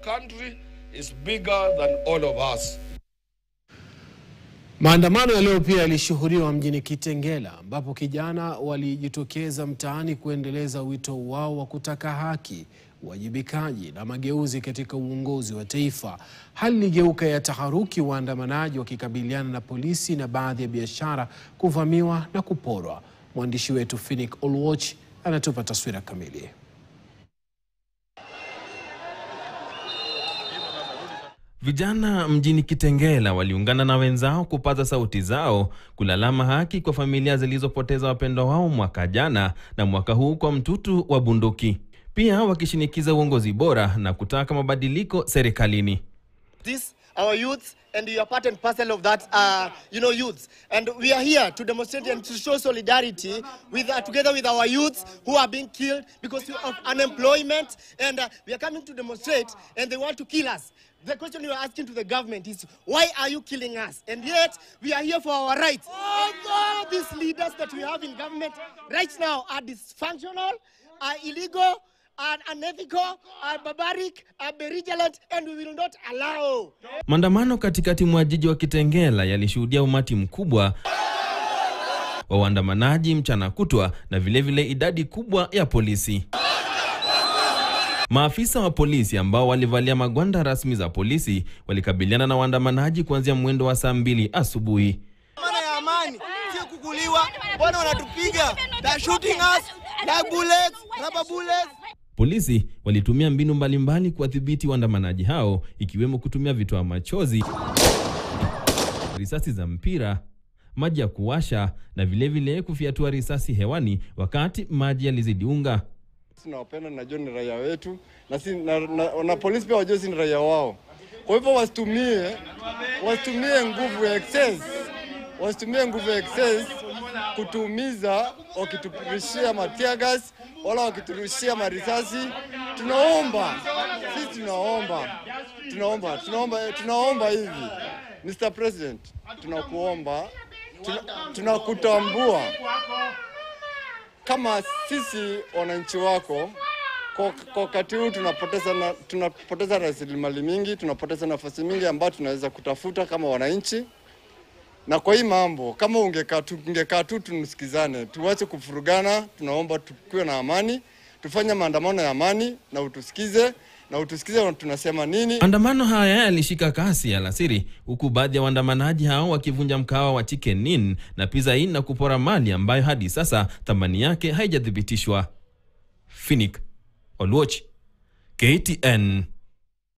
country is bigger than all of us. Maandamano ya leo pia yalishuhudiwa mjini Kitengela ambapo kijana walijitokeza mtaani kuendeleza wito wao wa kutaka haki, uwajibikaji na mageuzi katika uongozi wa taifa. Hali iligeuka ya taharuki, waandamanaji wakikabiliana na polisi na baadhi ya biashara kuvamiwa na kuporwa. Mwandishi wetu Phoenix Olwoch anatupa taswira kamili. Vijana mjini Kitengela waliungana na wenzao kupaza sauti zao kulalama haki kwa familia zilizopoteza wapendwa wao mwaka jana na mwaka huu kwa mtutu wa bunduki. Pia wakishinikiza uongozi bora na kutaka mabadiliko serikalini. This our youths, and you are part and parcel of that youths, and we are here to demonstrate and to show solidarity with together with our youths who are being killed because of unemployment, and we are coming to demonstrate and they want to kill us. The question we are asking to the government is, why are you killing us? And yet we are here for our rights. Although these leaders that we have in government right now are dysfunctional, are illegal, are unethical, are barbaric, are belligerent, and we will not allow. Maandamano katikati mwa jiji wa Kitengela yalishuhudia umati mkubwa wa waandamanaji mchana kutwa na vile idadi kubwa ya polisi. Maafisa wa polisi ambao walivalia magwanda rasmi za polisi walikabiliana na waandamanaji kuanzia mwendo wa saa 2 asubuhi. Maana ya amani sio kukuliwa, bwana wanatupiga, they shooting us like bullets, rubber bullets. Polisi walitumia mbinu mbalimbali kuwadhibiti waandamanaji hao, ikiwemo kutumia vitoa machozi, risasi za mpira, maji ya kuwasha na vile kufiatua risasi hewani wakati maji yalizidi unga. Tunawapenda, najua ni raia wetu na polisi pia wajua si ni raia wao. Kwa hivyo wasitumie nguvu ya excess. Wasitumie nguvu ya excess kutumiza, wakiturushia tear gas wala wakiturushia marisasi. Tunaomba hivi. Mr. President, tunakutambua kama sisi wananchi wako. Kwa wakati huu tunapoteza rasilimali mingi, tunapoteza nafasi mingi ambayo tunaweza kutafuta kama wananchi. Na kwa hii mambo, kama ungekaa tu tunusikizane, tuache kufurugana, tunaomba tukiwe na amani, tufanye maandamano ya amani na utusikize tunasema nini. Maandamano haya yalishika kasi alasiri, huku baadhi ya waandamanaji hao wakivunja mkawa wa Chicken Inn na Pizza Inn na kupora mali ambayo hadi sasa thamani yake haijathibitishwa. Phoenix Olwoch, KTN.